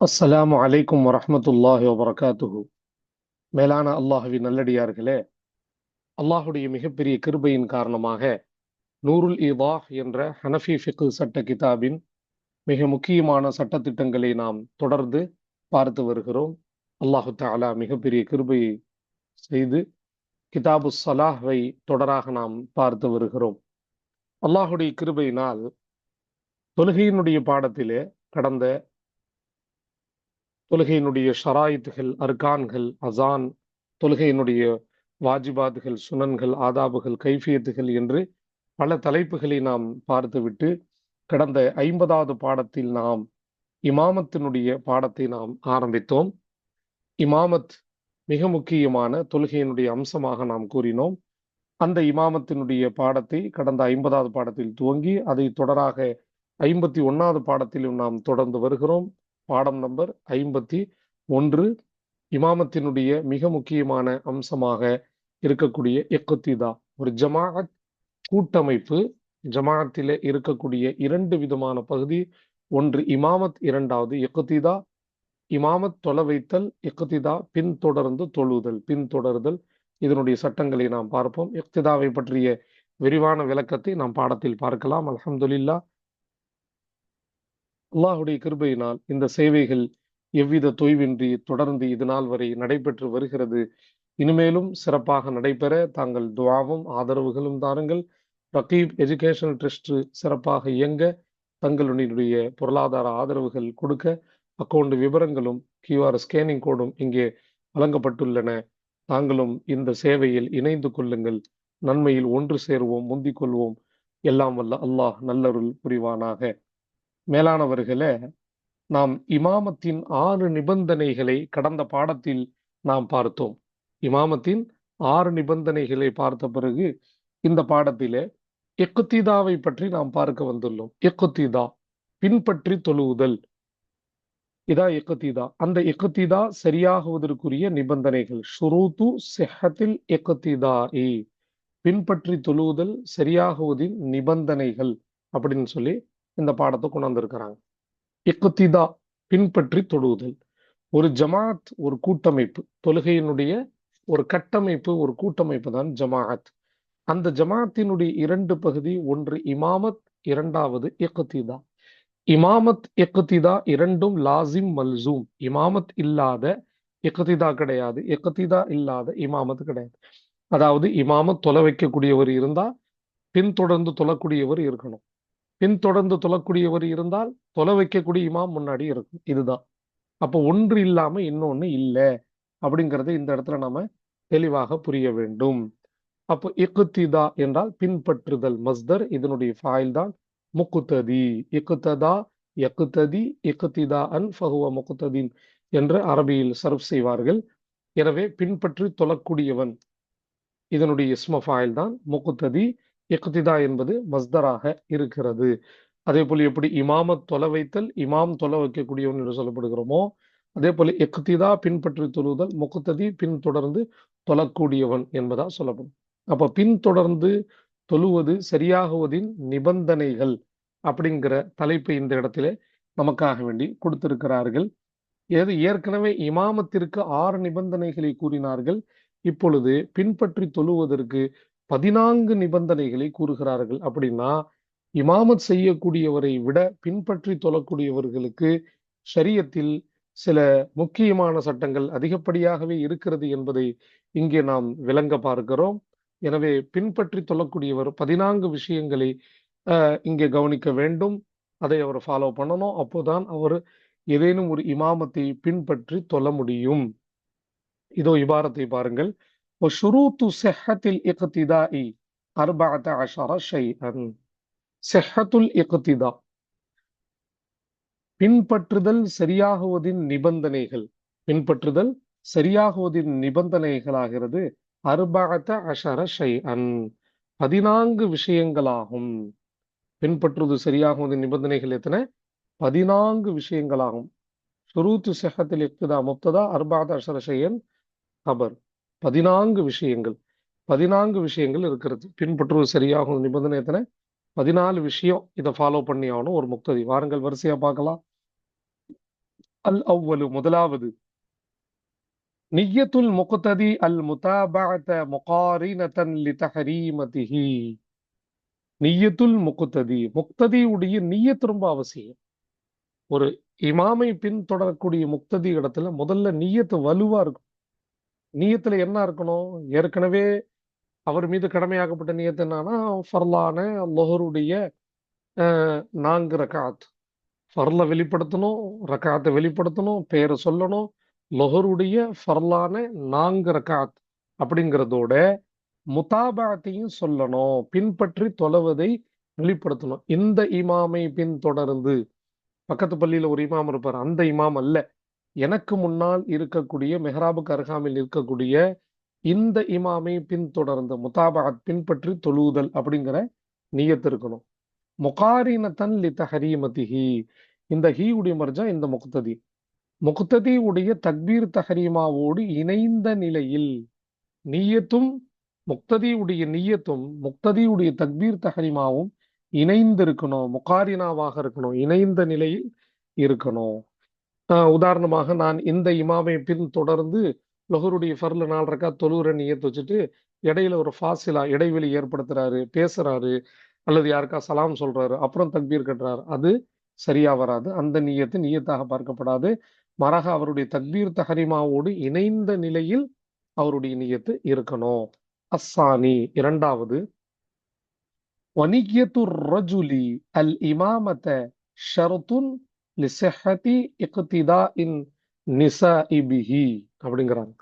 அஸ்ஸலாமு அலைக்கும் வரஹ்மத்துல்லாஹி வபரகாத்துஹு. மேலான அல்லாஹுவின் நல்லடியார்களே, அல்லாஹுடைய மிகப்பெரிய கிருபையின் காரணமாக நூருல் ஈதாஹ் என்ற ஹனஃபி ஃபிக்ஹ் சட்ட கிதாபின் மிக முக்கியமான சட்டத்திட்டங்களை நாம் தொடர்ந்து பார்த்து வருகிறோம். அல்லாஹு தஆலா மிகப்பெரிய கிருபையை செய்து கிதாபு ஸலாஹ்வை தொடராக நாம் பார்த்து வருகிறோம். அல்லாஹுடைய கிருபையினால் தொழுகையினுடைய பாடத்திலே கடந்த தொழுகையினுடைய ஷராயித்துகள், அர்கான்கள், அசான், தொழுகையினுடைய வாஜிபாத்துகள், சுனன்கள், ஆதாபுகள், கைஃபியத்துகள் என்று பல தலைப்புகளை நாம் பார்த்துவிட்டு கடந்த 50வது பாடத்தில் நாம் இமாமத்தினுடைய பாடத்தை நாம் ஆரம்பித்தோம். இமாமத் மிக முக்கியமான தொழுகையினுடைய அம்சமாக நாம் கூறினோம். அந்த இமாமத்தினுடைய பாடத்தை கடந்த 50வது பாடத்தில் துவங்கி அதை தொடராக 51வது பாடத்திலும் நாம் தொடர்ந்து வருகிறோம். பாடம் நம்பர் 51. இமாமத்தினுடைய மிக முக்கியமான அம்சமாக இருக்கக்கூடிய இக்திதா, ஒரு ஜமாஅத் கூட்டமைப்பு. ஜமாஅத்திலே இருக்கக்கூடிய 2 விதமான பகுதி. ஒன்று இமாமத், இரண்டாவது இக்திதா. இமாமத் தொழ வைத்தல், இக்திதா பின்தொடர்ந்து தொழுதல், பின்தொடர்தல். இதனுடைய சட்டங்களை நாம் பார்ப்போம். இக்திதாவை பற்றிய விரிவான விளக்கத்தை நாம் பாடத்தில் பார்க்கலாம். அல்ஹம்துலில்லாஹ். அல்லாஹுடைய கிருபையினால் இந்த சேவைகள் எவ்வித தொய்வின்றி தொடர்ந்து இது நாள் வரை நடைபெற்று வருகிறது. இனிமேலும் சிறப்பாக நடைபெற தாங்கள் துஆவும் ஆதரவுகளும் தாருங்கள். ரகீப் எஜுகேஷனல் ட்ரஸ்ட் சிறப்பாக இயங்க தங்களுடைய பொருளாதார ஆதரவுகள் கொடுக்க அக்கவுண்ட் விவரங்களும் QR ஸ்கேனிங் கோடும் இங்கே வழங்கப்பட்டுள்ளன. தாங்களும் இந்த சேவையில் இணைந்து கொள்ளுங்கள். நன்மையில் ஒன்று சேருவோம், முந்திக் கொள்வோம். எல்லாம் வல்ல அல்லாஹ் நல்லருள் புரிவானாக. மேலானவர்களே, நாம் இமாமத்தின் 6 நிபந்தனைகளை கடந்த பாடத்தில் நாம் பார்த்தோம். இமாமத்தின் 6 நிபந்தனைகளை பார்த்த பிறகு இந்த பாடத்திலே இக்திதாவை பற்றி நாம் பார்க்க வந்துள்ளோம். இக்திதா, பின்பற்றி தொழுவுதல். இதா இக்திதா. அந்த இக்திதா சரியாகுவதற்குரிய நிபந்தனைகள். ஷுரூத்து சிஹத்தில் இக்திதாஇ, பின்பற்றி தொழுவுதல் சரியாகுவதின் நிபந்தனைகள் அப்படின்னு சொல்லி இந்த பாடத்தை கொண்டு வந்திருக்கிறாங்க. இக்திதா, பின்பற்றி தொழுவுதல். ஒரு ஜமாஅத், ஒரு கூட்டமைப்பு, தொழுகையினுடைய ஒரு கட்டமைப்பு, ஒரு கூட்டமைப்பு தான் ஜமாஅத். அந்த ஜமாஅத்தினுடைய 2 பகுதி. ஒன்று இமாமத், இரண்டாவது இக்திதா. இமாமத், இக்திதா இரண்டும் லாசிம் மல்சூம். இமாமத் இல்லாத இக்திதா கிடையாது, இக்திதா இல்லாத இமாமத் கிடையாது. அதாவது இமாமத் தொலை வைக்கக்கூடியவர் இருந்தா பின்தொடர்ந்து தொழக்கூடியவர் இருக்கணும். பின்தொடர்ந்து தொழக்கூடியவர் இருந்தால் தொலை வைக்கக்கூடிய இமாம் முன்னாடி இருக்கும். இதுதான். அப்போ ஒன்று இல்லாம இன்னொன்னு இல்லை அப்படிங்கறத இந்த இடத்துல நாம தெளிவாக புரிய வேண்டும். அப்போ இக்திதா என்றால் பின்பற்றுதல். மஸ்தர், இதனுடைய ஃபாயில் தான் முக்ததி. இக்ததா யக்ததி இக்திதாஅன் ஃபஹுவ முக்ததின் என்று அரபியில் சர்ஃப் செய்வார்கள். எனவே பின்பற்றி தொழக்கூடியவன், இதனுடைய இஸ்ம ஃபாயில் தான் முக்ததி. இக்திதா என்பது மஸ்தராக இருக்கிறது. அதே போல எப்படி இமாமத் தொலை வைத்தல், இமாம் தொலை வைக்கக்கூடியவன் என்று சொல்லப்படுகிறோமோ, அதே போல இக்திதா பின்பற்றி தொழுதல், முக்ததி பின்தொடர்ந்து தொழக்கூடியவன் என்பதா சொல்லப்படும். அப்ப பின்தொடர்ந்து தொழுவது சரியாகுவதின் நிபந்தனைகள் அப்படிங்கிற தலைப்பை இந்த இடத்துல நமக்காக வேண்டி கொடுத்திருக்கிறார்கள். ஏற்கனவே இமாமத்திற்கு 6 நிபந்தனைகளை கூறினார்கள். இப்பொழுது பின்பற்றி தொழுவதற்கு 14 நிபந்தனைகளை கூறுகிறார்கள். அப்படின்னா இமாமத் செய்யக்கூடியவரை விட பின்பற்றி தொழக்கூடியவர்களுக்கு ஷரியத்தில் சில முக்கியமான சட்டங்கள் அதிகப்படியாகவே இருக்கிறது என்பதை இங்கே நாம் விளங்க பார்க்கிறோம். எனவே பின்பற்றி தொழக்கூடியவர் 14 விஷயங்களை இங்கே கவனிக்க வேண்டும். அதை அவர் ஃபாலோ பண்ணணும். அப்போதான் அவர் ஏதேனும் ஒரு இமாமத்தை பின்பற்றி தொழ முடியும். இதோ இபாரத்தை பாருங்கள். ஷுரூத்து ஸிஹ்ஹத்தில் இக்திதாஇ 14 ஷைஅன். ஸிஹ்ஹத்துல் இக்திதா, பின்பற்றுதல் சரியாகுவதின் நிபந்தனைகள். பின்பற்றுதல் சரியாகுவதின் நிபந்தனைகளாகிறது 14 ஷைஅன், 14 விஷயங்களாகும். பின்பற்றுவது சரியாகுவதின் நிபந்தனைகள் எத்தனை? 14 விஷயங்களாகும். ஷுரூத்து ஸிஹ்ஹத்தில் இக்திதா முப்ததா, 14 ஷைஅன் கபர். 14 விஷயங்கள். 14 விஷயங்கள் இருக்கிறது. பின்பற்றுவது சரியாகும் நிபந்தனை எத்தனை? 14 விஷயம். இதை ஃபாலோ பண்ணி ஆகணும் ஒரு முக்ததி. வாருங்கள் வரிசையா பார்க்கலாம். அல் அவ்வலு முதலாவது நிய்யத்துல் முக்ததி அல் முதாபஅத முகாரினதன் லிதஹரீமதிஹி. நிய்யத்துல் முக்ததி, முக்ததியுடைய நிய்யத் ரொம்ப அவசியம். ஒரு இமாமை பின்தொடரக்கூடிய முக்ததி இடத்துல முதல்ல நிய்யத்து வலுவா இருக்கும். நிய்யத்துல என்ன இருக்கணும்? ஏற்கனவே அவர் மீது கடமையாக்கப்பட்ட நிய்யத்து என்னன்னா, ஃபர்லான லொஹருடைய 4 ரகாத். ஃபர்ல வெளிப்படுத்தணும், ரகாத்தை வெளிப்படுத்தணும், பேரை சொல்லணும். லொஹருடைய ஃபர்லான 4 ரகாத் அப்படிங்கிறதோட முதாபாத்தையும் சொல்லணும், பின்பற்றி தொலைவதை வெளிப்படுத்தணும். இந்த இமாமை பின்தொடர்ந்து, பக்கத்து பள்ளியில ஒரு இமாம் இருப்பார், அந்த இமாம் அல்ல, எனக்கு முன்னால் இருக்கக்கூடிய மெஹராபுக்கு அருகாமையில் இருக்கக்கூடிய இந்த இமாமை பின்தொடர்ந்து முதாபாத் பின்பற்றி தொழுதல் அப்படிங்கிற நியத்து இருக்கணும். முகாரினத்தன் லிதஹரீமதிஹி, இந்த ஹீ உடைய மர்ஜா இந்த முக்ததி. முக்ததி உடைய தக்பீர் தஹரீமாவோடு இணைந்த நிலையில் நியத்தும் முக்ததியுடைய நியத்தும் முக்ததியுடைய தக்பீர் தஹரீமாவும் இணைந்து இருக்கணும், முகாரினாவாக இருக்கணும், இணைந்த நிலையில் இருக்கணும். உதாரணமாக நான் இந்த இமாமை பின் தொடர்ந்து லொஹருடைய ஃபர்ல 4 ரக்காத் தொழுகிற நியத்து வச்சுட்டு இடையில ஒரு ஃபாசிலா இடைவெளி ஏற்படுத்துறாரு, பேசுறாரு, அல்லது யாருக்கா சலாம் சொல்றாரு, அப்புறம் தக்பீர் கட்டுறாரு, அது சரியா வராது. அந்த நியத்து நியத்தாக பார்க்கப்படாது. மாறாக அவருடைய தக்பீர் தஹரிமாவோடு இணைந்த நிலையில் அவருடைய நியத்து இருக்கணும். அஸ்ஸானி இரண்டாவது, வனியத்து ரஜுலி அல் இமாமத ஷர்துன் லிஸஹதி இக்திதாஇன் நிசாஇ பிஹி அப்படிங்கிறாங்க.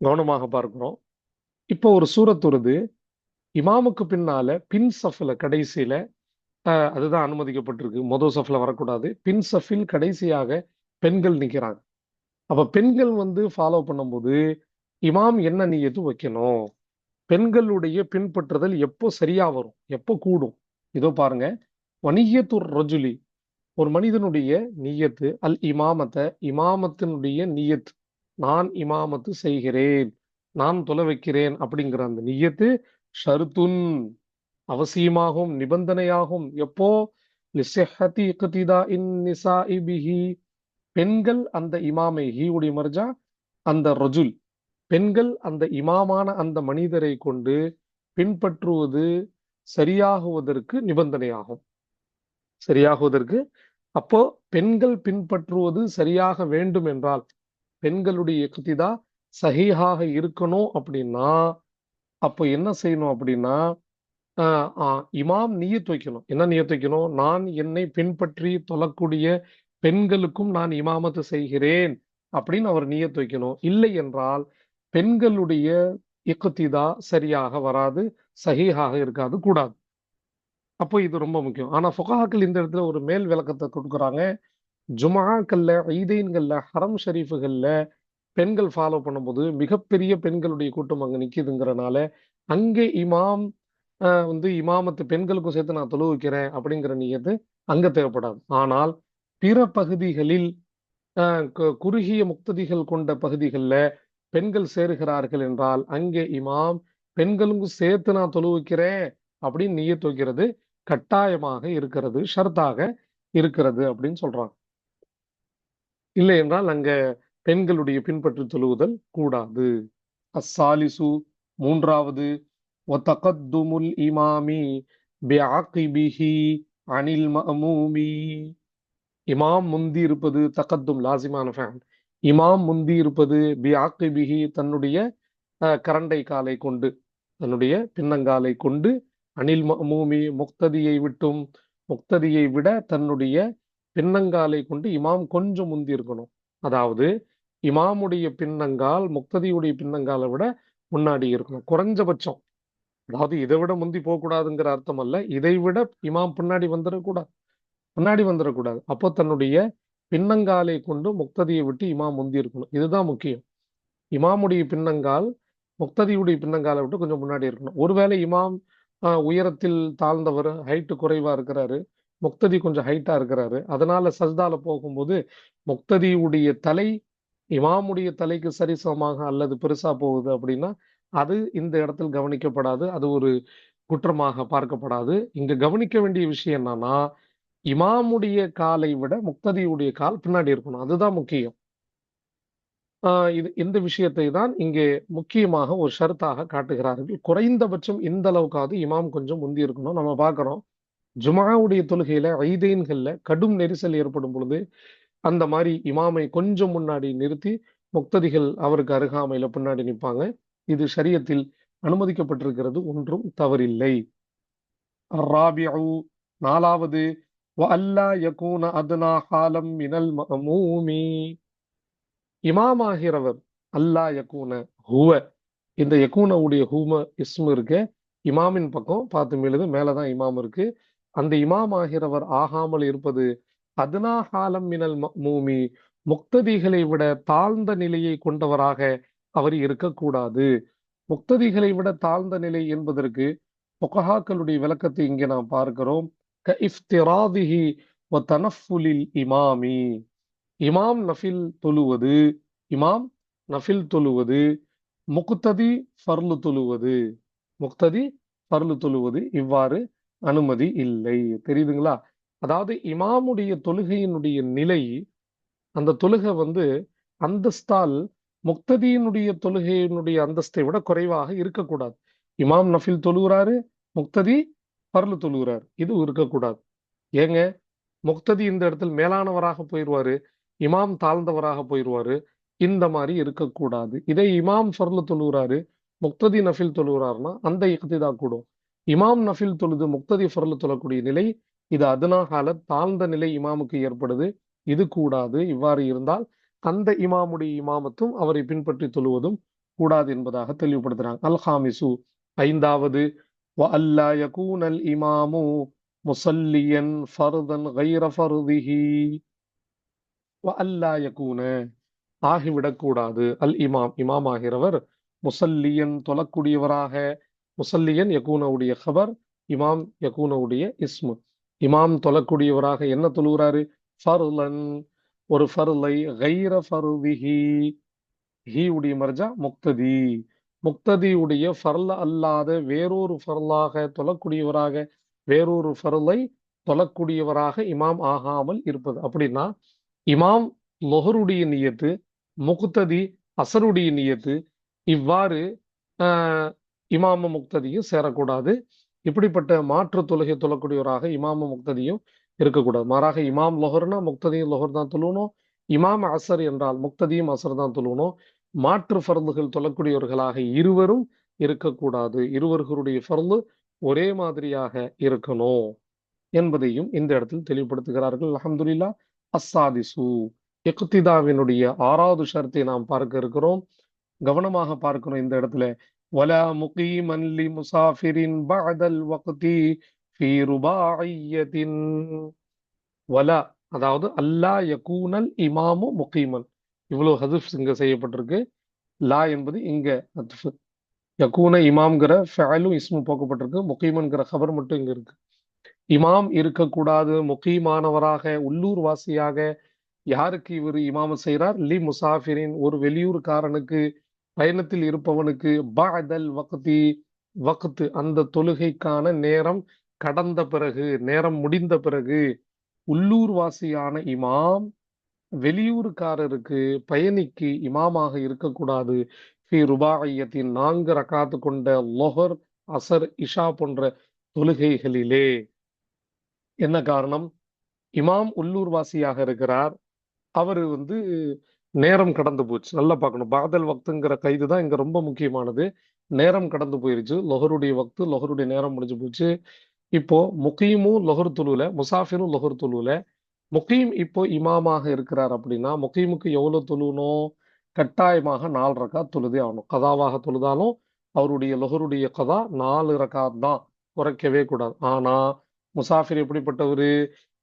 கவனமாக பார்க்கிறோம். இப்போ ஒரு சூரத் வருது, இமாமுக்கு பின்னால பின் சஃப்ல கடைசியில அதுதான் அனுமதிக்கப்பட்டிருக்கு. மொதல் சஃப்ல வரக்கூடாது. பின் சஃபில் கடைசியாக பெண்கள் நிக்கிறாங்க. அப்ப பெண்கள் ஃபாலோ பண்ணும்போது இமாம் என்ன நியத்து வைக்கணும்? பெண்களுடைய பின்பற்றுதல் எப்போ சரியா வரும், எப்போ கூடும்? இதோ பாருங்க, வனியத்துர் ரஜுலி, ஒரு மனிதனுடைய நியத்து, அல் இமாமத்த, இமாமத்தினுடைய நியத், நான் இமாமத்து செய்கிறேன், நான் தொலை வைக்கிறேன் அப்படிங்கிற அந்த நியத்து ஷருத்துன் அவசியமாகும், நிபந்தனையாகும். எப்போ? லிஸஹதி இக்திதாஇன் நிசாஇ பிஹி, பெண்கள் அந்த இமாமை, ஹீ உடைய மர்ஜா அந்த ரஜுல், பெண்கள் அந்த இமாமான அந்த மனிதரை கொண்டு பின்பற்றுவது சரியாகுவதற்கு நிபந்தனையாகும், சரியாகுவதற்கு. அப்போ பெண்கள் பின்பற்றுவது சரியாக வேண்டும் என்றால், பெண்களுடைய இக்திதா சஹீஹாக இருக்கணும் அப்படின்னா, அப்போ என்ன செய்யணும் அப்படின்னா, இமாம் நியத் வைக்கணும். என்ன நியத் வைக்கணும்? நான் என்னை பின்பற்றி தொழக்கூடிய பெண்களுக்கும் நான் இமாமத்து செய்கிறேன் அப்படின்னு அவர் நியத் வைக்கணும். இல்லை என்றால் பெண்களுடைய இக்திதா சரியாக வராது, சஹீஹாக இருக்காது, கூடாது. அப்போ இது ரொம்ப முக்கியம். ஆனா ஃபுகாக்கள் இந்த இடத்துல ஒரு மேல் விளக்கத்தை கொடுக்குறாங்க. ஜுமாக்கள்ல, ஈதைன்கள்ல, ஹரம் ஷரீஃபுகள்ல பெண்கள் ஃபாலோ பண்ணும்போது மிகப்பெரிய பெண்களுடைய கூட்டம் அங்க நிக்குதுங்கிறனால அங்கே இமாம் இமாமத்து பெண்களுக்கும் சேர்த்து நான் தொழு வைக்கிறேன் அப்படிங்கிற நியத்து அங்க தேவைப்படாது. ஆனால் பிற பகுதிகளில் குறுகிய முக்ததிகள் கொண்ட பகுதிகளில் பெண்கள் சேருகிறார்கள் என்றால் அங்கே இமாம் பெண்களுக்கும் சேர்த்து நான் தொழு வைக்கிறேன் அப்படின்னு நியத்து வைக்கிறது கட்டாயமாக இருக்கிறது, ஷர்த்தாக இருக்கிறது அப்படின்னு சொல்றாங்க. இல்லை என்றால் அங்க பெண்களுடைய பின்பற்றி தொழுவுதல் கூடாது. அஸ்ஸாலிசு மூன்றாவது, வதகத்துமுல் இமாமி பிஅக்பிஹி அனில் மஅமூமி, இமாம் முந்தி இருப்பது, தகத்தும் லாசிமான ஃபேன், இமாம் முந்தி இருப்பது, பிஅக்பிஹி தன்னுடைய கரண்டை காலை கொண்டு, தன்னுடைய பின்னங்காலை கொண்டு, அனில் மஅமூமி முக்ததியை விட்டும், முக்ததியை விட தன்னுடைய பின்னங்காலை கொண்டு இமாம் கொஞ்சம் முந்தி இருக்கணும். அதாவது இமாமுடைய பின்னங்கால் முக்ததியுடைய பின்னங்காலை விட முன்னாடி இருக்கணும் குறைஞ்சபட்சம். அதாவது இதை விட முந்தி போகக்கூடாதுங்கிற அர்த்தம் அல்ல, இதை விட இமாம் பின்னாடி வந்துடக்கூடாது. அப்போ தன்னுடைய பின்னங்காலை கொண்டு முக்ததியை விட்டு இமாம் முந்தி இருக்கணும். இதுதான் முக்கியம். இமாமுடைய பின்னங்கால் முக்ததியுடைய பின்னங்காலை விட்டு கொஞ்சம் முன்னாடி இருக்கணும். ஒருவேளை இமாம் உயரத்தில் தாழ்ந்தவர், ஹைட்டு குறைவா இருக்கிறாரு, முக்ததி கொஞ்சம் ஹைட்டா இருக்கிறாரு, அதனால சஜ்தால போகும்போது முக்ததியுடைய தலை இமாமுடைய தலைக்கு சரிசமமாக அல்லது பெருசா போகுது அப்படின்னா அது இந்த இடத்தில் கவனிக்கப்படாது, அது ஒரு குற்றமாக பார்க்கப்படாது. இங்க கவனிக்க வேண்டிய விஷயம் என்னன்னா, இமாமுடைய காலை விட முக்ததியுடைய கால் பின்னாடி இருக்கணும். அதுதான் முக்கியம். இந்த விஷயத்தை தான் இங்கே முக்கியமாக ஒரு ஷரத்தாக காட்டுகிறார்கள். குறைந்தபட்சம் இந்த அளவுக்காவது இமாம் கொஞ்சம் முந்தி இருக்கணும். நம்ம பார்க்கிறோம், ஜுமாவுடைய தொழுகையில ஐதைன்கள்ல கடும் நெரிசல் ஏற்படும் பொழுது அந்த மாதிரி இமாமை கொஞ்சம் முன்னாடி நிறுத்தி முக்ததிகள் அவருக்கு அருகாமையில பின்னாடி நிற்பாங்க. இது ஷரியத்தில் அனுமதிக்கப்பட்டிருக்கிறது, ஒன்றும் தவறில்லை. الرابع நாலாவது وَأَلَّا يَكُونَ أَدْنَى حَالًا مِنَ الْمَأْمُومِ இமாமாகிறவர் அல்லா யகூன ஹுவ, இந்த யகூன உடைய ஹூம இஸ்மு இருக்க இமாமின் பக்கம் பார்த்து மேலுது, மேலதான் இமாம் இருக்கு. அந்த இமாம் ஆகிறவர் ஆகாமல் இருப்பது அத்னா ஹாலம் மினல் மஅ்மூமி, முக்ததிகளை விட தாழ்ந்த நிலையை கொண்டவராக அவர் இருக்கக்கூடாது. முக்ததிகளை விட தாழ்ந்த நிலை என்பதற்கு ஃபுகஹாக்களுடைய விளக்கத்தை இங்கே நாம் பார்க்கிறோம். க இஃப்திராதிஹி வ தனஃபுலில் இமாமி, இமாம் நஃபில் தொழுவது, இமாம் நஃபில் தொழுவது, முக்ததி ஃபர்லு தொழுவது, முக்ததி ஃபர்லு தொழுவது இவ்வாறு அனுமதி இல்லை. தெரியுதுங்களா? அதாவது இமாமுடைய தொழுகையினுடைய நிலை, அந்த தொழுகை அந்தஸ்தால் முக்ததியினுடைய தொழுகையினுடைய அந்தஸ்தை விட குறைவாக இருக்கக்கூடாது. இமாம் நஃபில் தொழுகிறாரு, முக்ததி ஃபர்லு தொழுகிறார், இது இருக்கக்கூடாது. ஏங்க, முக்ததி இந்த இடத்தில் மேலானவராக போயிடுவாரு, இமாம் தாழ்ந்தவராக போயிடுவாரு. இந்த மாதிரி இருக்கக்கூடாது. இதே இமாம் ஃபர்லு தொழுகிறாரு, முக்ததி நஃபில் தொழுகிறாருன்னா அந்த இக்திதா கூடும். இமாம் நஃபில் தொழுது முக்ததி ஃபர்லு தொழக்கூடிய நிலை, இது அத்னா ஹாலத், தாழ்ந்த நிலை இமாமுக்கு ஏற்படுது. இது கூடாது. இவ்வாறு இருந்தால் அந்த இமாமுடைய இமாமத்தும் அவரை பின்பற்றி தொழுவதும் கூடாது என்பதாக தெளிவுபடுத்துறாங்க. அல் ஹாமிசு ஐந்தாவது وَأَلَّا يَكُونَ الْإِمَامُ مُصَلِّيًا فَرْضًا غَيْرَ فَرْضِهِ وَأَلَّا يَكُونَ ஆகிவிடக்கூடாது. அல் இமாம், இமாம் ஆகிறவர் முசல்லியன் தொழக்கூடியவராக, முசல்லியன் யகூனவுடைய ஹபர், இமாம் யகூனவுடைய இஸ்மு. இமாம் தொழக்கூடியவராக என்ன தொழுகிறாரு? ஃபர்லன், ஒரு ஃபர்லை, கைர ஃபர்திஹி, ஹி உடைய மர்ஜா முக்ததி, முக்ததியுடைய ஃபர்ல அல்லாத வேறொரு ஃபர்லாக தொழக்கூடியவராக, வேறொரு ஃபர்லை தொழக்கூடியவராக இமாம் ஆகாமல் இருப்பது. அப்படின்னா இமாம் லொஹருடைய நியத்து, முக்ததி அசருடைய நியத்து, இவ்வாறு இமாம முக்ததியும் சேரக்கூடாது. இப்படிப்பட்ட மாற்று தொழுகை தொழக்கூடியவராக இமாம முக்ததியும் இருக்கக்கூடாது. மாறாக இமாம் லொஹர்னா முக்ததியும் லொஹர் தான் தொழுவணும், இமாம் அசர் என்றால் முக்ததியும் அசர் தான் தொழுவணும். மாற்று ஃபர்துகள் தொழக்கூடியவர்களாக இருவரும் இருக்கக்கூடாது. இருவர்களுடைய ஃபர்து ஒரே மாதிரியாக இருக்கணும் என்பதையும் இந்த இடத்தில் தெளிவுபடுத்துகிறார்கள். அல்ஹம்துலில்லாஹ். அஸ்ஸாதிசு, இக்திதாவினுடைய ஆறாவது ஷர்த்தை நாம் பார்க்க இருக்கிறோம். கவனமாக பார்க்கணும் இந்த இடத்துல. வலா முகீமன் லி முசாஃபிரின் பஅதல் வக்தி ஃபீ ருபாஇய்யத்தின். வலா, அதாவது அல்லா யகூனல் இமாமு முகீமன், இவ்வளவு ஹதுஃப் இங்க செய்யப்பட்டிருக்கு. லா என்பது இங்க அத்ஃப். யகூன இமாம்ங்கிற ஃபஅலும் இஸ்மு போக்கப்பட்டிருக்கு, முகீமன்கிற ஹபர் மட்டும் இங்க இருக்கு. இமாம் இருக்கக்கூடாது, முகீமானவராக, உள்ளூர் வாசியாக. யாருக்கு இவர் இமாம செய்கிறார்? லி முசாஃபிரின், ஒரு வெளியூர்காரனுக்கு, பயணத்தில் இருப்பவனுக்கு. பஅதல் வக்தி, வக்த் அந்த தொழுகைக்கான நேரம் கடந்த பிறகு, நேரம் முடிந்த பிறகு. உள்ளூர் வாசியான இமாம் வெளியூருக்காரருக்கு, பயணிக்கு இமாமாக இருக்கக்கூடாது. ஃபி ருபாஇய்யத்தின், 4 ரகாத்து கொண்ட லொஹர் அசர் இஷா போன்ற தொழுகைகளிலே. என்ன காரணம்? இமாம் உள்ளூர் வாசியாக இருக்கிறார், அவரு நேரம் கடந்து போச்சு. நல்லா பார்க்கணும், பாதல் வக்துங்கிற கைது தான் இங்க ரொம்ப முக்கியமானது. நேரம் கடந்து போயிருச்சு, லொஹருடைய வக்து, லொஹருடைய நேரம் முடிஞ்சு போச்சு. இப்போ முகீமும் லொஹர் தொழுல, முசாஃபிரும் லொஹர் தொழுல. முகீம் இப்போ இமாமாக இருக்கிறார் அப்படின்னா முகீமுக்கு எவ்வளவு தொழுணும்? கட்டாயமாக 4 ரகாத் தொழுதே ஆகணும். கதாவாக தொழுதாலும் அவருடைய லொஹருடைய கதா 4 ரகாத் தான், குறைக்கவே கூடாது. ஆனா முசாஃபிர் எப்படிப்பட்டவரு?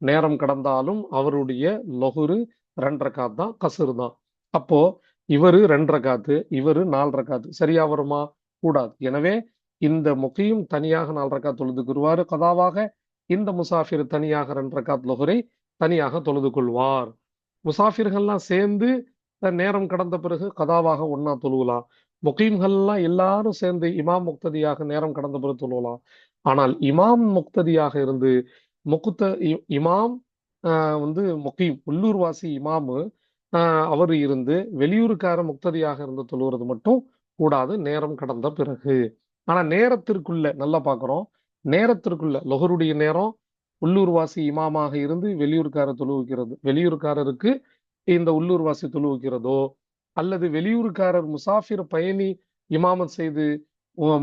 நேரம் கடந்தாலும் அவருடைய லொஹரு 2 ரகாத் தான், கசுர் தான். அப்போ இவரு 2 ரகாத்து, இவரு 4 ரகாத்து, சரியா வருமா? கூடாது. எனவே இந்த முகீம் தனியாக 4 ரகாத் தொழுதுக்குருவாரு கதாவாக, இந்த முசாஃபிர் தனியாக 2 ரகாத் லொஹரை தனியாக தொழுது கொள்வார். முசாஃபிர்கள்லாம் சேர்ந்து நேரம் கடந்த பிறகு கதாவாக ஒன்னா தொழுவலாம். முகீம்கள்லாம் எல்லாரும் சேர்ந்து இமாம் முக்ததியாக நேரம் கடந்த பிறகு தொழுவலாம். ஆனால் இமாம் முக்ததியாக இருந்து இமாம் வந்து முகீம் உள்ளூர்வாசி இமாமு அவர் இருந்து வெளியூருக்கார முக்ததியாக இருந்து தொழுகிறது மட்டும் கூடாது நேரம் கடந்த பிறகு. ஆனா நேரத்திற்குள்ள நல்லா பார்க்கிறோம், நேரத்திற்குள்ள லொஹருடைய நேரம் உள்ளூர்வாசி இமாமாக இருந்து வெளியூர்காரர் தொழுவிக்கிறது, வெளியூர்காரருக்கு இந்த உள்ளூர்வாசி தொழுவிக்கிறதோ அல்லது வெளியூர்காரர் முசாஃபிர் பயணி இமாமத் செய்து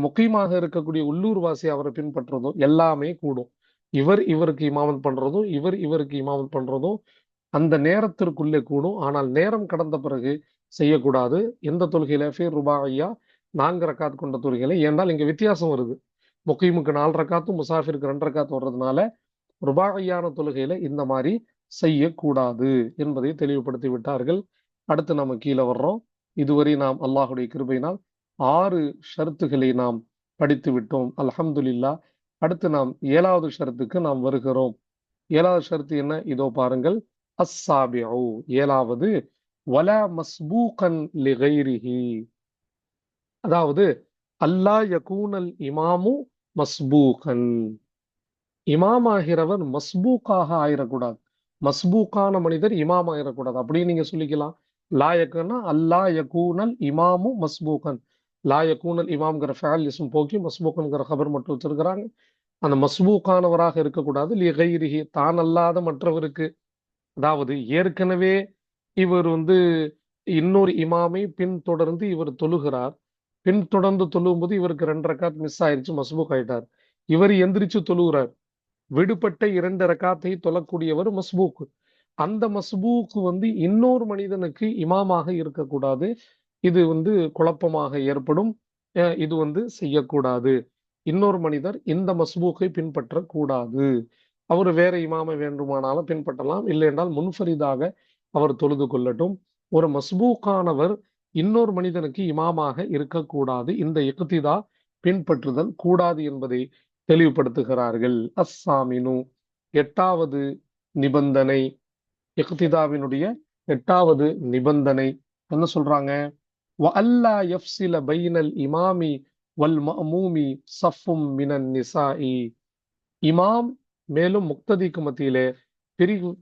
முக்கியமாக இருக்கக்கூடிய உள்ளூர்வாசி அவரை பின்பற்றுறதோ எல்லாமே கூடும். இவருக்கு இமாமத் பண்றதும் இவருக்கு இமாமத் பண்றதும் அந்த நேரத்திற்குள்ளே கூடும். ஆனால் நேரம் கடந்த பிறகு செய்யக்கூடாது. எந்த தொழுகையில ஃபீர் ருபாய்யா 4 ரக்காத் கொண்ட தொழுகையில. ஏன்னால் இங்க வித்தியாசம் வருது, முகீமுக்கு 4 ரக்காத்தும் முசாஃபிருக்கு 2 ரக்காத் வர்றதுனால ருபாய்யான தொழுகையில இந்த மாதிரி செய்யக்கூடாது என்பதை தெளிவுபடுத்தி விட்டார்கள். அடுத்து நம்ம கீழே வர்றோம். இதுவரை நாம் அல்லாஹுடைய கிருபையினால் 6 ஷரத்துகளை நாம் படித்து விட்டோம், அல்ஹம்துலில்லாஹ். அடுத்து நாம் 7வது ஷரத்துக்கு நாம் வருகிறோம். 7வது ஷரத்து என்ன? இதோ பாருங்கள். அஸ்ஸாபிஉ 7வது வலா மஸ்பூகன் லிகைரிஹி, அதாவது அல்லா யகூனல் இமாமு மஸ்பூகன், இமாமாகிறவர் மஸ்பூக்காக ஆயிடக்கூடாது. மஸ்பூக்கான மனிதர் இமாம் ஆயிடக்கூடாது அப்படின்னு நீங்க சொல்லிக்கலாம். லா யக்குன்னா அல்லா யகூனல் இமாமு மஸ்பூகன். லா யகூனல் இமாம்ங்கிற ஃபேல் இஸ்ம் போக்கி மஸ்பூகன்கிற கபர் மட்டும் வச்சிருக்கிறாங்க. அந்த மஸ்பூக்கானவராக இருக்கக்கூடாது. லிகைரிஹி தான் அல்லாத மற்றவருக்கு, அதாவது ஏற்கனவே இவர் இன்னொரு இமாமை பின்தொடர்ந்து இவர் தொழுகிறார். பின்தொடர்ந்து தொழும்போது இவருக்கு 2 ரக்காத் மிஸ் ஆயிடுச்சு, மஸ்பூக் ஆயிட்டார். இவர் எந்திரிச்சு தொழுகிறார். விடுபட்ட 2 ரக்காத்தை தொழக்கூடியவர் மஸ்பூக். அந்த மஸ்பூக் இன்னொரு மனிதனுக்கு இமாமாக இருக்கக்கூடாது. இது குழப்பமாக ஏற்படும். இது செய்யக்கூடாது. இன்னொரு மனிதர் இந்த மஸ்பூக்கை பின்பற்றக்கூடாது. அவர் வேற இமாமை வேண்டுமானாலும் பின்பற்றலாம், இல்லை என்றால் முன்ஃபரிதாக அவர் தொழுது கொள்ளட்டும். ஒரு மஸ்பூக்கானவர் இன்னொரு மனிதனுக்கு இமாமாக இருக்கக்கூடாது. இந்த இக்திதா பின்பற்றுதல் கூடாது என்பதை தெளிவுபடுத்துகிறார்கள். அஸ்ஸாமினு 8வது நிபந்தனை, இக்திதாவினுடைய 8வது நிபந்தனை என்ன சொல்றாங்க? வஅல்லா யஃப்ஸில பைனல் இமாமி வல் மஅமூமி ஸஃப்பும் மினன் நிசாஇ, இமாம் மேலும் முக்ததிக்கு மத்தியிலே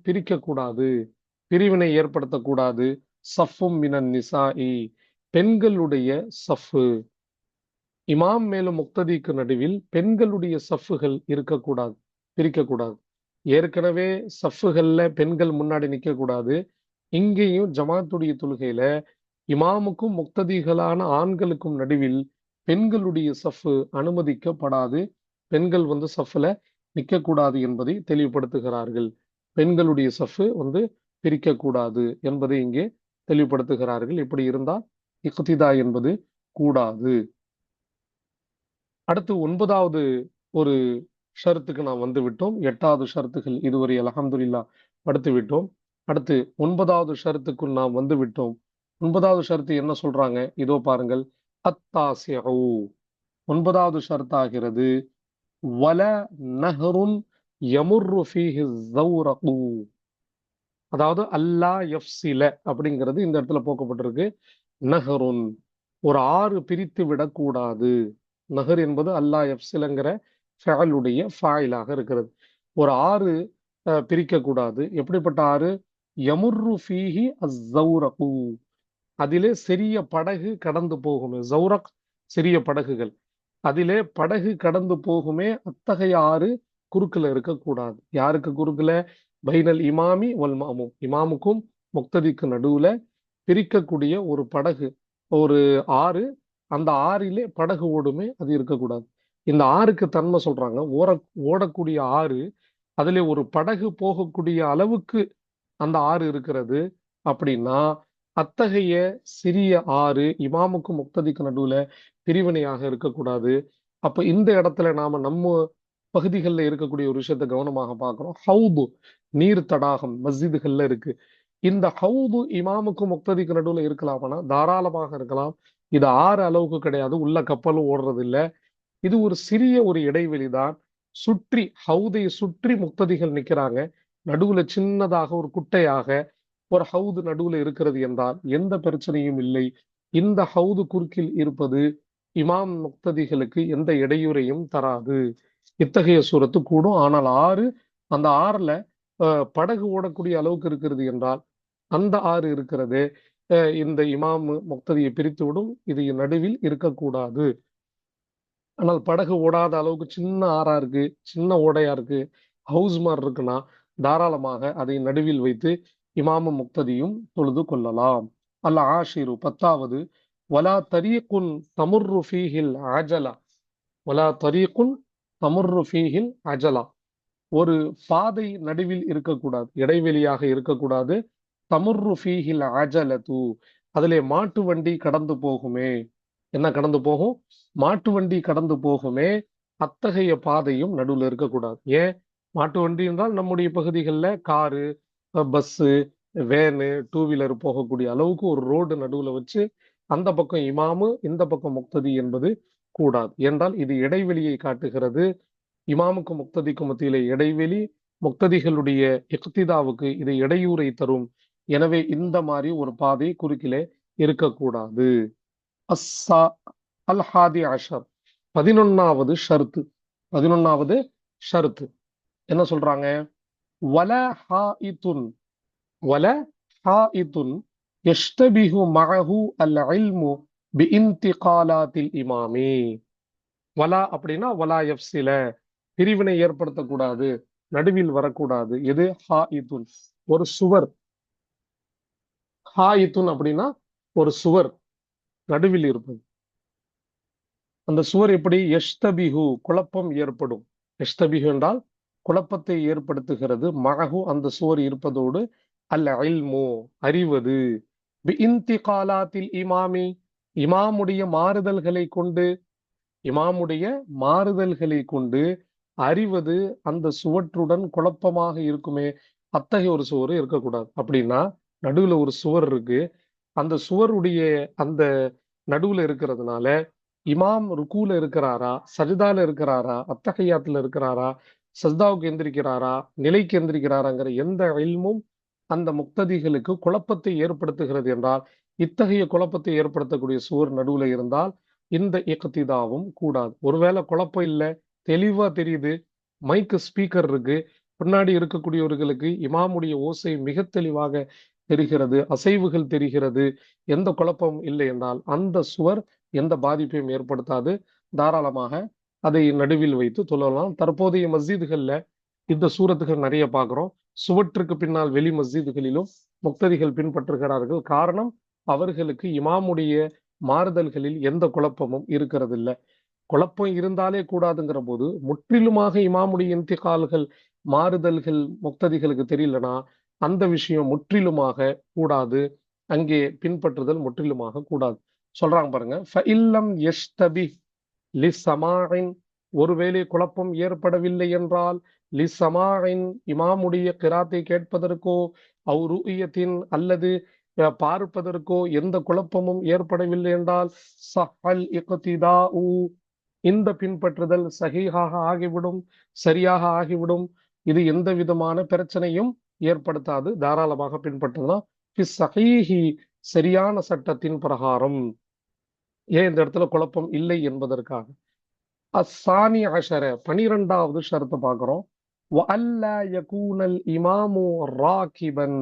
பிரிக்கக்கூடாது, பிரிவினை ஏற்படுத்தக்கூடாது. ஸஃப்பும் மினன் நிசாஇ, பெண்களுடைய சஃப்பு. இமாம் மேலும் முக்ததிக்கு நடுவில் பெண்களுடைய சஃப்புகள் இருக்கக்கூடாது, பிரிக்கக்கூடாது. ஏற்கனவே சஃப்புகள்ல பெண்கள் முன்னாடி நிற்கக்கூடாது. இங்கேயும் ஜமாத்துடைய தொழுகையில இமாமுக்கும் முக்ததிகளான ஆண்களுக்கும் நடுவில் பெண்களுடைய சஃப்பு அனுமதிக்கப்படாது. பெண்கள் சஃப்ல நிற்கக்கூடாது என்பதை தெளிவுபடுத்துகிறார்கள். பெண்களுடைய சஃப்பு பிரிக்கக்கூடாது என்பதை இங்கே தெளிவுபடுத்துகிறார்கள். இப்படி இருந்தால் இக்திதா என்பது கூடாது. அடுத்து 9வது ஒரு ஷரத்துக்கு நாம் விட்டோம். 8வது ஷரத்துகள் இதுவரை அல்ஹம்துலில்லாஹ் படித்து விட்டோம். அடுத்து 9வது ஷரத்துக்குள் நாம் விட்டோம். 9வது ஷரத்து என்ன சொல்றாங்க? இதோ பாருங்கள். அத்தாசிஉ 9வது ஷரத்தாகிறது. வல நஹ்ருன் யமுர்ரு ஃபீஹி ஸௌரகு, அதாவது அல்லா யஃப்ஸில அப்படிங்கிறது இந்த இடத்துல போக்கப்பட்டிருக்கு. நஹருன் ஒரு ஆறு பிரித்து விடக்கூடாது. நஹர் என்பது அல்லா யஃப்ஸிலங்கிற ஃபஅலுடைய ஃபாயிலாக இருக்கிறது. ஒரு ஆறு பிரிக்கக்கூடாது. எப்படிப்பட்ட ஆறு? யமுர்ரு ஃபீஹி அஸ்ஸௌரகு, அதிலே சிறிய படகு கடந்து போகுமே. ஜௌரக் சிறிய படகுகள், அதிலே படகு கடந்து போகுமே. அத்தகைய ஆறு குறுக்குல இருக்கக்கூடாது. யாருக்கு குறுக்குல? பைனல் இமாமி வல் மஅமூம், இமாமுக்கும் முக்ததிக்கு நடுவுல பிரிக்கக்கூடிய ஒரு படகு, ஒரு ஆறு. அந்த ஆறிலே படகு ஓடுமே, அது இருக்கக்கூடாது. இந்த ஆறுக்கு தன்மை சொல்றாங்க. ஓடக்கூடிய ஆறு, அதிலே ஒரு படகு போகக்கூடிய அளவுக்கு அந்த ஆறு இருக்கிறது அப்படின்னா அத்தகைய சிறிய ஆறு இமாமுக்கும் முக்ததிக்கு நடுவுல பிரிவினையாக இருக்கக்கூடாது. அப்ப இந்த இடத்துல நாம நம்ம பகுதிகளில் இருக்கக்கூடிய ஒரு விஷயத்தை கவனமாக பார்க்கிறோம். ஹவுது நீர் தடாகம் மஸ்ஜிதுகள்ல இருக்கு. இந்த ஹவுது இமாமுக்கும் முக்ததிக்கு நடுவுல இருக்கலாம்னா தாராளமாக இருக்கலாம். இது ஆறு அளவுக்கு கிடையாது, உள்ள கப்பலும் ஓடுறது இல்லை. இது ஒரு சிறிய ஒரு இடைவெளி தான். சுற்றி ஹவுதை சுற்றி முக்ததிகள் நிக்கிறாங்க. நடுவுல சின்னதாக ஒரு குட்டையாக ஒரு ஹவுது நடுவுல இருக்கிறது என்றால் எந்த பிரச்சனையும் இல்லை. இந்த ஹவுது குறுக்கில் இருப்பது இமாம் முக்ததிகளுக்கு எந்த இடையூறையும் தராது. இத்தகைய சூரத்து கூடும். ஆனால் ஆறு அந்த ஆறுல படகு ஓடக்கூடிய அளவுக்கு இருக்கிறது என்றால் அந்த ஆறு இருக்கிறது இந்த இமாம் முக்ததியை பிரித்து விடும். இது நடுவில் இருக்கக்கூடாது. ஆனால் படகு ஓடாத அளவுக்கு சின்ன ஆறா இருக்கு, சின்ன ஓடையா இருக்கு, ஹவுஸ் மாதிரி இருக்குன்னா தாராளமாக அதை நடுவில் வைத்து இமாமும் முக்ததியும் தொழுது கொள்ளலாம். அல்ல ஆஷிரு 10வது வலா தரீக்குன் தமுர்ரு ஃபீஹில் அஜலா. வலா தரீக்குன் தமுர்ரு ஃபீஹில் அஜலா. ஒரு பாதை நடுவில் இருக்கக்கூடாது, இடைவெளியாக இருக்கக்கூடாது. தமுர்ரு ஃபீஹில் அஜலது. அதிலே மாட்டு வண்டி கடந்து போகுமே. என்ன கடந்து போகும்? மாட்டு வண்டி கடந்து போகுமே. அத்தகைய பாதையும் நடுவில் இருக்கக்கூடாது. ஏன்? மாட்டு வண்டி என்றால் நம்முடைய பகுதிகளில் car, bus, van, two wheeler போகக்கூடிய அளவுக்கு ஒரு ரோடு நடுவுல வச்சு அந்த பக்கம் இமாமு, இந்த பக்கம் முக்ததி என்பது கூடாது. என்றால் இது இடைவெளியை காட்டுகிறது. இமாமுக்கும் முக்ததிக்கும் மத்தியிலே இடைவெளி முக்ததிகளுடைய இக்திதாவுக்கு இது இடையூறை தரும். எனவே இந்த மாதிரி ஒரு பாதை குறுக்கிலே இருக்கக்கூடாது. அஸ்ஸா அல் ஹாதி அஷர் 11வது ஷர்த்து. 11வது ஷர்த்து என்ன சொல்றாங்க? வல ஹாயித்துன் வல ஹாயித்துன் யஷ்தபிஹு மஅஹு அல் இல்மு பிஇன்திகாலாத்தில் இமாமி. வலா அப்படின்னா வலா யஃப்ஸில, பிரிவினை ஏற்படுத்தக்கூடாது, நடுவில் வரக்கூடாது. எது? ஹாயித்துன், ஒரு சுவர். ஹாயித்துன் அப்படின்னா ஒரு சுவர் நடுவில் இருப்பது. அந்த சுவர் எப்படி? யஷ்தபிஹு, குழப்பம் ஏற்படும். யஷ்தபிஹு என்றால் குழப்பத்தை ஏற்படுத்துகிறது. மஅஹு, அந்த சுவர் இருப்பதோடு, அல் இல்மு, அறிவது, பிஇன்திகாலாத்தில் இமாமி, இமாமுடைய மாறுதல்களை கொண்டு, இமாமுடைய மாறுதல்களை கொண்டு அறிவது. அந்த சுவற்றுடன் குழப்பமாக இருக்குமே, அத்தகைய ஒரு சுவர் இருக்கக்கூடாது. அப்படின்னா நடுவுல ஒரு சுவர் இருக்கு, அந்த சுவருடைய அந்த நடுவுல இருக்கிறதுனால இமாம் ருக்கூல இருக்கிறாரா, சஜிதால இருக்கிறாரா, அத்தகையாத்துல இருக்கிறாரா, சஜ்தாவுக்கு எந்திரிக்கிறாரா, நிலைக்கு எந்திரிக்கிறாராங்கிற எந்த இல்மும் அந்த முக்ததிகளுக்கு குழப்பத்தை ஏற்படுத்துகிறது என்றால், இத்தகைய குழப்பத்தை ஏற்படுத்தக்கூடிய சுவர் நடுவுல இருந்தால் இந்த இக்திதாவும் கூடாது. ஒருவேளை குழப்பம் இல்லை, தெளிவா தெரியுது, மைக்கு ஸ்பீக்கர் இருக்கு, பின்னாடி இருக்கக்கூடியவர்களுக்கு இமாமுடைய ஓசை மிக தெளிவாக தெரிகிறது, அசைவுகள் தெரிகிறது, எந்த குழப்பமும் இல்லை என்றால் அந்த சுவர் எந்த பாதிப்பையும் ஏற்படுத்தாது. தாராளமாக அதை நடுவில் வைத்து தொழலாம். தற்போதைய மஸ்ஜிதுகள்ல இந்த சூரத்துகள் நிறைய பார்க்கிறோம். சுவற்றுக்கு பின்னால் வெளி மஸ்ஜிதுகளிலும் முக்ததிகள் பின்பற்றுகிறார்கள். காரணம், அவர்களுக்கு இமாமுடைய மாறுதல்களில் எந்த குழப்பமும் இருக்கிறது இல்லை. குழப்பம் இருந்தாலே கூடாதுங்கிற போது முற்றிலுமாக இமாமுடைய இன்திகால்கள், மாறுதல்கள் முக்ததிகளுக்கு தெரியலனா அந்த விஷயம் முற்றிலுமாக கூடாது. அங்கே பின்பற்றுதல் முற்றிலுமாக கூடாது. சொல்றாங்க பாருங்க, ஃபஇல்லம் யஷ்தபி லிசமாஇன், ஒருவேளை குழப்பம் ஏற்படவில்லை என்றால், லிசமாஇன், இமாமுடைய கிராத்தை கேட்பதற்கோ, அவ் ருஇயத்தின், அல்லது பார்ப்பதற்கோ எந்த குழப்பமும் ஏற்படவில்லை என்றால், சஹல் இக்திதாஉ, இந்த பின்பற்றுதல் சஹீஹாக ஆகிவிடும், சரியாக ஆகிவிடும். இது எந்த விதமான பிரச்சனையும் ஏற்படுத்தாது. தாராளமாக பின்பற்றலாம். சஹீஹி, சரியான சட்டத்தின் பிரகாரம். ஏன் இந்த இடத்துல குழப்பம் இல்லை என்பதற்காக. அஸ்ஸானி அஷர 12வது ஷரத்தை பார்க்கிறோம். வஅல்லா யகூனல் இமாமு ராகிபன்.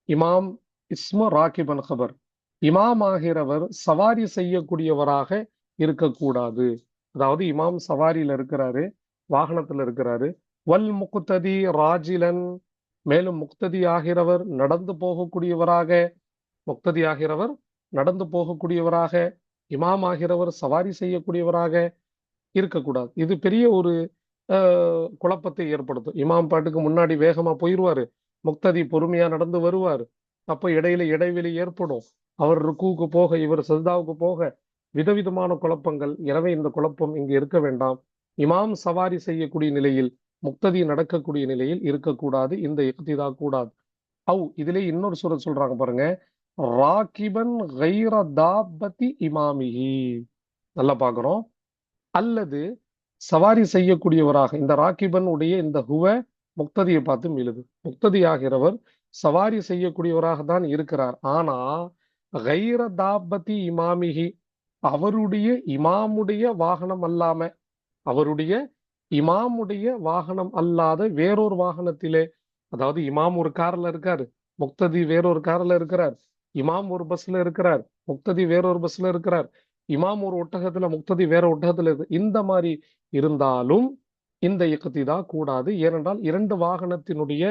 இமாம் இஸ்ம ராகிபன் கபர். இமாம் ஆகிறவர் சவாரி செய்யக்கூடியவராக இருக்கக்கூடாது. அதாவது இமாம் சவாரியில இருக்கிறாரு, வாகனத்துல இருக்கிறாரு. வல் முக்ததி ராஜிலன், மேலும் முக்ததி ஆகிறவர் நடந்து போகக்கூடியவராக, முக்ததி ஆகிறவர் நடந்து போகக்கூடியவராக, இமாம் ஆகிறவர் சவாரி செய்யக்கூடியவராக இருக்கக்கூடாது. இது பெரிய ஒரு குழப்பத்தை ஏற்படுத்தும். இமாம் பாட்டுக்கு முன்னாடி வேகமா போயிருவாரு, முக்ததி பொறுமையா நடந்து வருவார். அப்போ இடையில இடைவெளி ஏற்படும். அவர் ருக்குவுக்கு போக, இவர் சஜ்தாவுக்கு போக, விதவிதமான குழப்பங்கள். எனவே இந்த குழப்பம் இங்கு இருக்க வேண்டாம். இமாம் சவாரி செய்யக்கூடிய நிலையில், முக்ததி நடக்கக்கூடிய நிலையில் இருக்கக்கூடாது. இந்த இக்திதா கூடாது. இதிலே இன்னொரு சூரத் சொல்றாங்க பாருங்க, ராகிபன் கைர தாபதி இமாமிஹி. நல்லா பாக்குறோம். அல்லது சவாரி செய்யக்கூடியவராக, இந்த ராகிபன் உடைய இந்த ஹுவ முக்ததியை பார்த்து மீளுது. முக்ததி ஆகிறவர் சவாரி செய்யக்கூடியவராக தான் இருக்கிறார். ஆனா கைர தாபதி இமாமிஹி, அவருடைய இமாமுடைய வாகனம் அல்லாம, அவருடைய இமாமுடைய வாகனம் அல்லாத வேறொரு வாகனத்திலே, அதாவது இமாம் ஒரு கார்ல இருக்காரு, முக்ததி வேறொரு கார்ல இருக்கிறார், இமாம் ஒரு பஸ்ல இருக்கிறார், முக்ததி வேறொரு பஸ்ல இருக்கிறார், இமாம் ஒரு ஒட்டகத்துல, முக்ததி வேற ஒட்டகத்துல இருக்கு. இந்த மாதிரி இருந்தாலும் இந்த இக்திதா கூடாது. ஏனென்றால் இரண்டு வாகனத்தினுடைய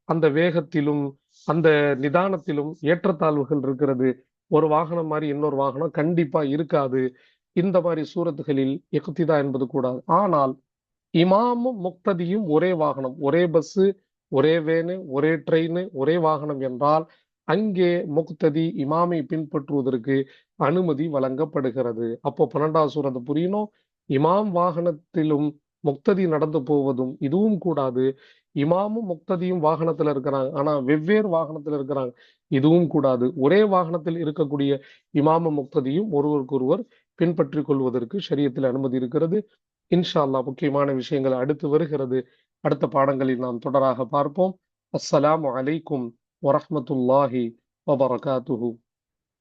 அந்த வேகத்திலும் அந்த நிதானத்திலும் ஏற்றத்தாழ்வுகள் இருக்கிறது. ஒரு வாகனம் மாதிரி இன்னொரு வாகனம் கண்டிப்பா இருக்காது. இந்த மாதிரி சூரத்துகளில் இக்திதா என்பது கூடாது. ஆனால் இமாமும் முக்ததியும் ஒரே வாகனம், ஒரே பஸ், ஒரே வேனு, ஒரே ட்ரெயின், ஒரே வாகனம் என்றால் அங்கே முக்ததி இமாமை பின்பற்றுவதற்கு அனுமதி வழங்கப்படுகிறது. அப்போ 12வது சூரத்தை புரியணும். இமாம் வாகனத்திலும் முக்ததி நடந்து போவதும் இதுவும் கூடாது. இமாமும் முக்ததியும் வாகனத்துல இருக்கிறாங்க, ஆனா வெவ்வேறு வாகனத்துல இருக்கிறாங்க, இதுவும் கூடாது. ஒரே வாகனத்தில் இருக்கக்கூடிய இமாமும் முக்ததியும் ஒருவருக்கொருவர் பின்பற்றிக் கொள்வதற்கு ஷரியத்தில் அனுமதி இருக்கிறது. இன்ஷா அல்லாஹ் முக்கியமான விஷயங்கள் அடுத்து வருகிறது. அடுத்த பாடங்களில் நாம் தொடராக பார்ப்போம். அஸ்ஸலாமு அலைக்கும் வரஹ்மத்துல்லாஹி வபரகாத்துஹு.